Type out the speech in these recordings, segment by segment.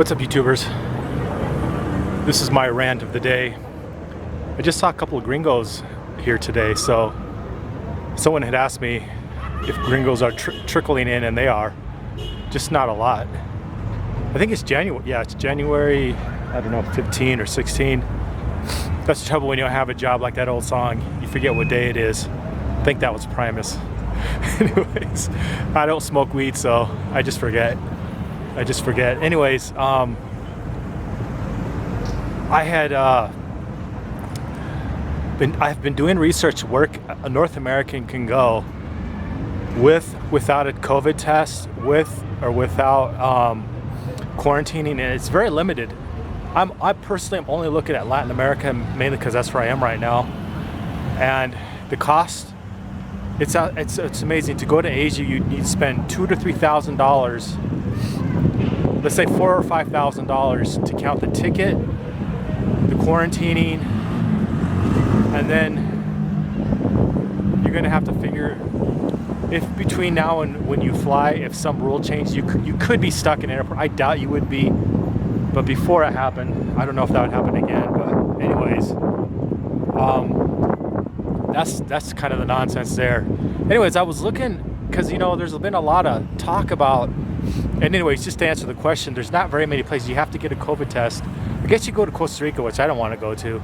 What's up, YouTubers? This is my rant of the day. I just saw a couple of gringos here today, so someone had asked me if gringos are trickling in, and they are, just not a lot. I think it's January. Yeah, it's January, I don't know, 15 or 16. That's the trouble when you don't have a job, like that old song. You forget what day it is. I think that was Primus. Anyways, I don't smoke weed, so I just forget. Anyways, I've been doing research work a North American can go without a COVID test, with or without quarantining, and it's very limited. I personally am only looking at Latin America, mainly because that's where I am right now, and the cost. It's amazing. To go to Asia, you need to spend $2,000 to $3,000. Let's say $4,000 or $5,000 to count the ticket, the quarantining, and then you're gonna have to figure if between now and when you fly, if some rule changes, you could be stuck in an airport. I doubt you would be, but before it happened, I don't know if that would happen again. But anyways, that's kind of the nonsense there. Anyways, I was looking because there's been a lot of talk about. And anyways, just to answer the question, there's not very many places. You have to get a COVID test. I guess you go to Costa Rica, which I don't want to go to.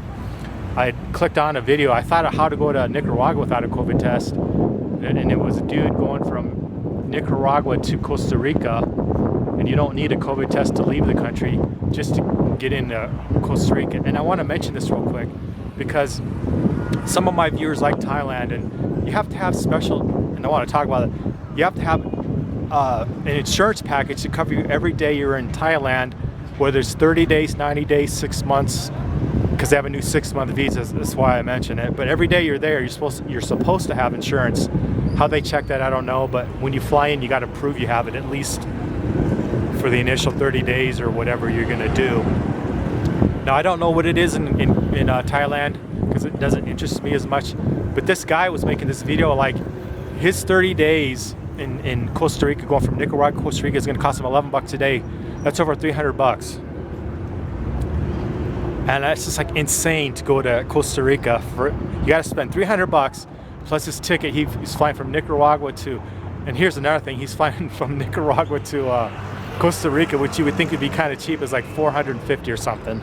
I clicked on a video. I thought of how to go to Nicaragua without a COVID test. And it was a dude going from Nicaragua to Costa Rica. And you don't need a COVID test to leave the country, just to get into Costa Rica. And I want to mention this real quick because some of my viewers like Thailand, and you have to have special, and I want to talk about it, you have to have an insurance package to cover you every day you're in Thailand, whether it's 30 days, 90 days, 6 months, because they have a new 6-month visa. That's why I mention it. But every day you're there, you're supposed to have insurance. How they check that, I don't know. But when you fly in, you got to prove you have it at least for the initial 30 days or whatever you're going to do. Now, I don't know what it is in Thailand because it doesn't interest me as much. But this guy was making this video like his 30 days in Costa Rica, going from Nicaragua to Costa Rica, is going to cost him $11 a day. That's over $300. And that's just like insane to go to Costa Rica. You got to spend $300 plus his ticket. He's flying from Nicaragua to, and here's another thing, he's flying from Nicaragua to Costa Rica, which you would think would be kind of cheap, is like $450 or something.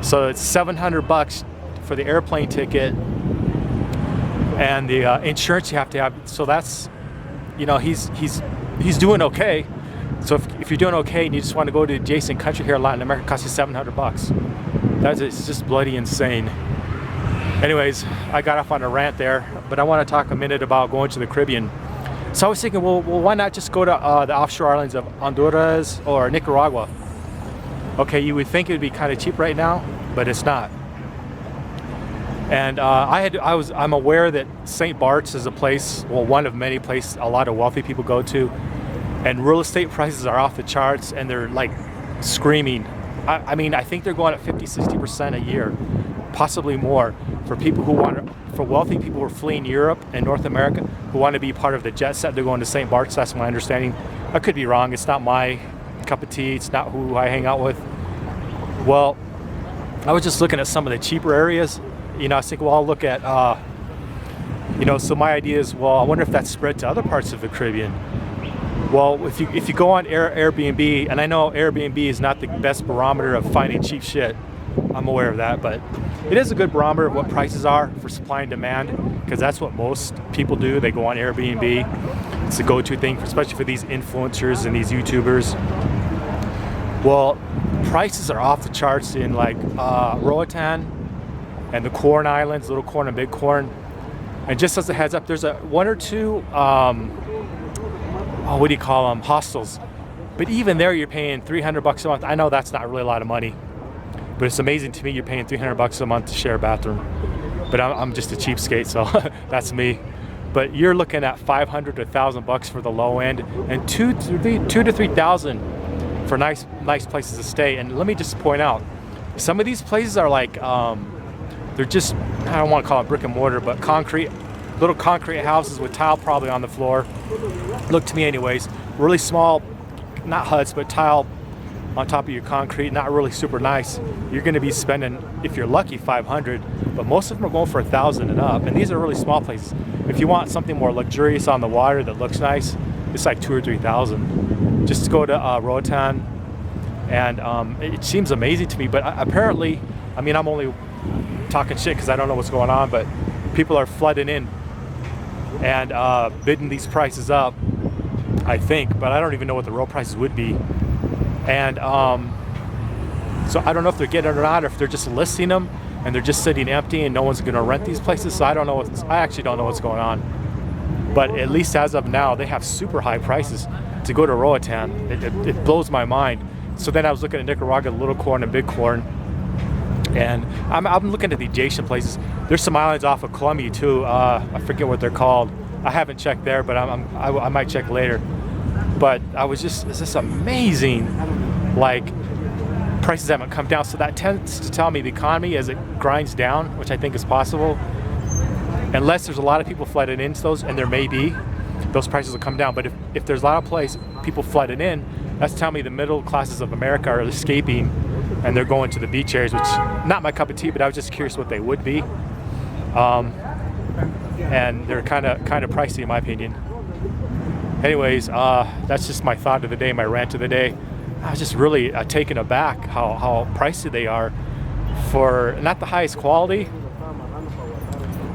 So it's $700 for the airplane ticket and the insurance you have to have. So that's, he's doing okay. So if you're doing okay and you just want to go to the adjacent country here in Latin America, it costs you $700. It's just bloody insane. Anyways, I got off on a rant there, but I want to talk a minute about going to the Caribbean. So I was thinking, well, why not just go to the offshore islands of Honduras or Nicaragua? Okay, you would think it would be kind of cheap right now, but it's not. And I'm aware that St. Bart's is a place, well, one of many places a lot of wealthy people go to, and real estate prices are off the charts, and they're like screaming. I mean, I think they're going up 50-60% a year, possibly more, for people who for wealthy people who are fleeing Europe and North America, who want to be part of the jet set. They're going to St. Bart's. That's my understanding. I could be wrong. It's not my cup of tea. It's not who I hang out with. Well, I was just looking at some of the cheaper areas. I was thinking, well, I'll look at, so my idea is, well, I wonder if that's spread to other parts of the Caribbean. Well, if you go on Airbnb, and I know Airbnb is not the best barometer of finding cheap shit, I'm aware of that, but it is a good barometer of what prices are for supply and demand, because that's what most people do. They go on Airbnb. It's a go-to thing, especially for these influencers and these YouTubers. Well, prices are off the charts in like Roatan and the Corn Islands, Little Corn and Big Corn. And just as a heads up, there's one or two what do you call them, hostels, but even there you're paying $300 a month. I know that's not really a lot of money, but it's amazing to me you're paying $300 a month to share a bathroom. But I'm just a cheapskate, so that's me. But you're looking at $500 to $1,000 for the low end, and $2,000 to $3,000 for nice places to stay. And let me just point out, some of these places are like they're just, I don't want to call it brick and mortar, but little concrete houses with tile probably on the floor. Look to me anyways, really small, not huts, but tile on top of your concrete, not really super nice. You're going to be spending, if you're lucky, 500, but most of them are going for 1,000 and up. And these are really small places. If you want something more luxurious on the water that looks nice, it's like 2,000 or 3,000. Just go to Roatan, and it seems amazing to me. But apparently, I mean, I'm only talking shit because I don't know what's going on, but people are flooding in and bidding these prices up, I think, but I don't even know what the real prices would be. And so I don't know if they're getting it or not, or if they're just listing them and they're just sitting empty and no one's going to rent these places. So I don't know. I actually don't know what's going on. But at least as of now, they have super high prices to go to Roatan. It blows my mind. So then I was looking at Nicaragua, Little Corn and Big Corn, and I'm looking at the adjacent places. There's some islands off of Colombia too. I forget what they're called. I haven't checked there, but I might check later. But it's just amazing. Like, prices haven't come down, so that tends to tell me the economy, as it grinds down, which I think is possible, unless there's a lot of people flooding into those, and there may be, those prices will come down. But if there's a lot of people flooding in, that's telling me the middle classes of America are escaping and they're going to the beach areas, which not my cup of tea, but I was just curious what they would be. And they're kind of pricey in my opinion. Anyways, that's just my thought of the day, my rant of the day. I was just really taken aback how pricey they are for not the highest quality,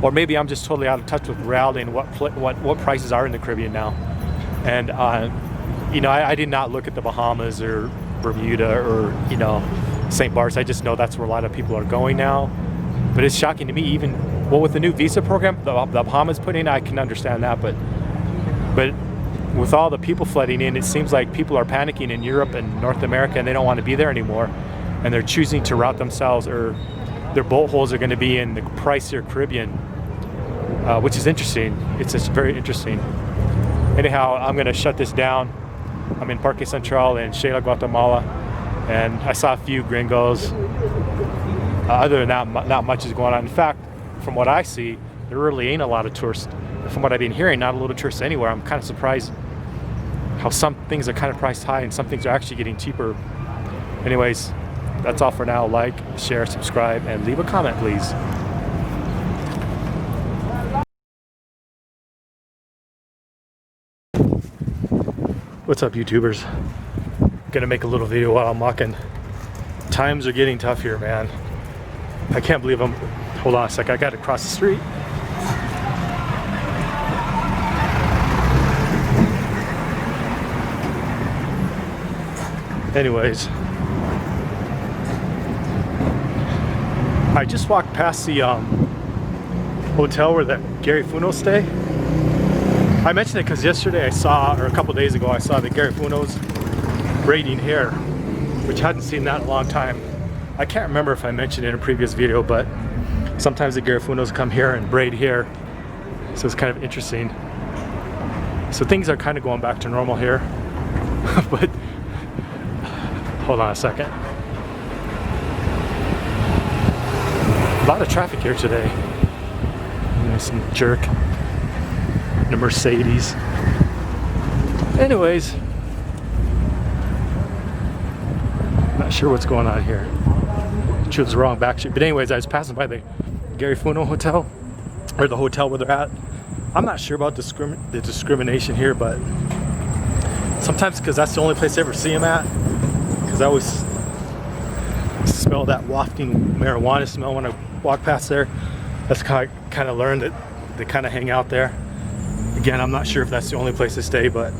or maybe I'm just totally out of touch with reality and what prices are in the Caribbean now. And you know, I did not look at the Bahamas or Bermuda or, you know, St. Bart's. I just know that's where a lot of people are going now. But it's shocking to me, even with the new visa program the Bahamas put in, I can understand that, but with all the people flooding in, it seems like people are panicking in Europe and North America, and they don't want to be there anymore, and they're choosing to route themselves, or their boat holes are going to be in the pricier Caribbean, which is interesting. It's just very interesting. Anyhow, I'm going to shut this down. I'm in Parque Central in Sheila, Guatemala, and I saw a few gringos. Other than that, not much is going on. In fact, from what I see, there really ain't a lot of tourists. From what I've been hearing, not a lot of tourists anywhere. I'm kind of surprised how some things are kind of priced high and some things are actually getting cheaper. Anyways, that's all for now. Like, share, subscribe, and leave a comment, please. What's up, YouTubers? Gonna make a little video while I'm walking. Times are getting tough here, man. I can't believe I'm... Hold on a sec, I gotta cross the street. Anyways, I just walked past the hotel where that Gary Funo stay. I mentioned it because yesterday I saw, or a couple days ago, I saw the Gary Funo's braiding hair, which I hadn't seen that in a long time. I can't remember if I mentioned it in a previous video, but sometimes the Gary Funos come here and braid hair, so it's kind of interesting. So things are kind of going back to normal here, but hold on a second. A lot of traffic here today. There's some jerk in a Mercedes. Anyways, not sure what's going on here. Chose the wrong back street. But anyways, I was passing by the Gary Funo Hotel, or the hotel where they're at. I'm not sure about the discrimination here, but sometimes, because that's the only place I ever see them at, because I always smell that wafting marijuana smell when I walk past there. That's kind of learned that they kind of hang out there. Again, I'm not sure if that's the only place to stay, but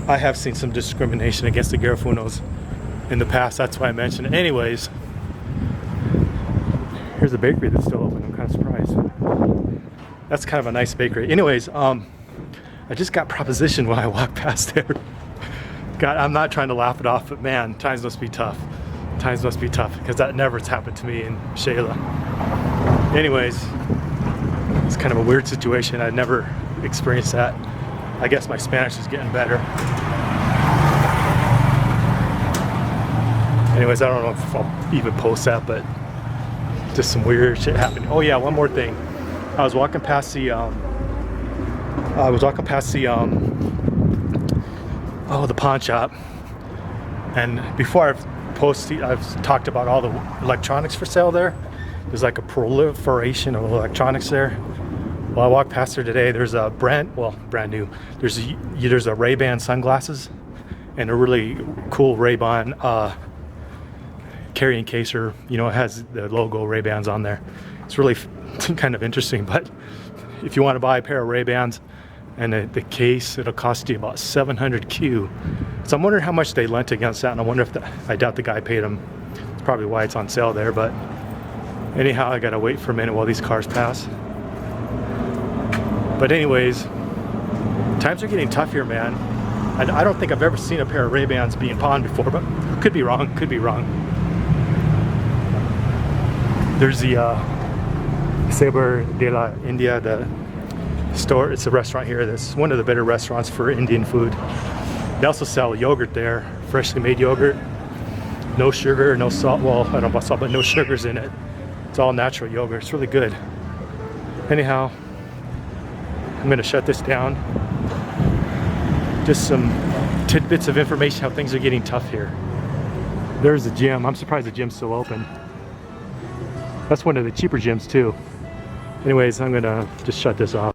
I have seen some discrimination against the Gary Funos in the past. That's why I mentioned it. Anyways, here's a bakery that's still open. I'm kind of surprised. That's kind of a nice bakery. Anyways, I just got propositioned when I walked past there. God, I'm not trying to laugh it off, but man, times must be tough. Times must be tough, because that never has happened to me in Sheila. Anyways, it's kind of a weird situation. I'd never experienced that. I guess my Spanish is getting better. Anyways, I don't know if I'll even post that, but just some weird shit happening. Oh yeah, one more thing. I was walking past the the pawn shop, And before I've talked about all the electronics for sale there. There's like a proliferation of electronics there. Well, I walked past there today. There's a brand new. There's a Ray-Ban sunglasses and a really cool Ray-Ban carrying case, or it has the logo Ray-Bans on there. It's really kind of interesting. But if you want to buy a pair of Ray-Bans and the case, it'll cost you about 700 Q. So I'm wondering how much they lent against that, and I wonder if I doubt the guy paid them. It's probably why it's on sale there. But anyhow, I gotta wait for a minute while these cars pass. But anyways, times are getting tough here, man. I don't think I've ever seen a pair of Ray-Bans being pawned before, but could be wrong, could be wrong. There's the Saber de la India, the store. It's a restaurant here that's one of the better restaurants for Indian food. They also sell yogurt there, freshly made yogurt. No sugar, no salt. Well, I don't know about salt, but no sugars in it. It's all natural yogurt. It's really good. Anyhow, I'm gonna shut this down. Just some tidbits of information how things are getting tough here. There's the gym. I'm surprised the gym's still open. That's one of the cheaper gyms too. Anyways, I'm gonna just shut this off.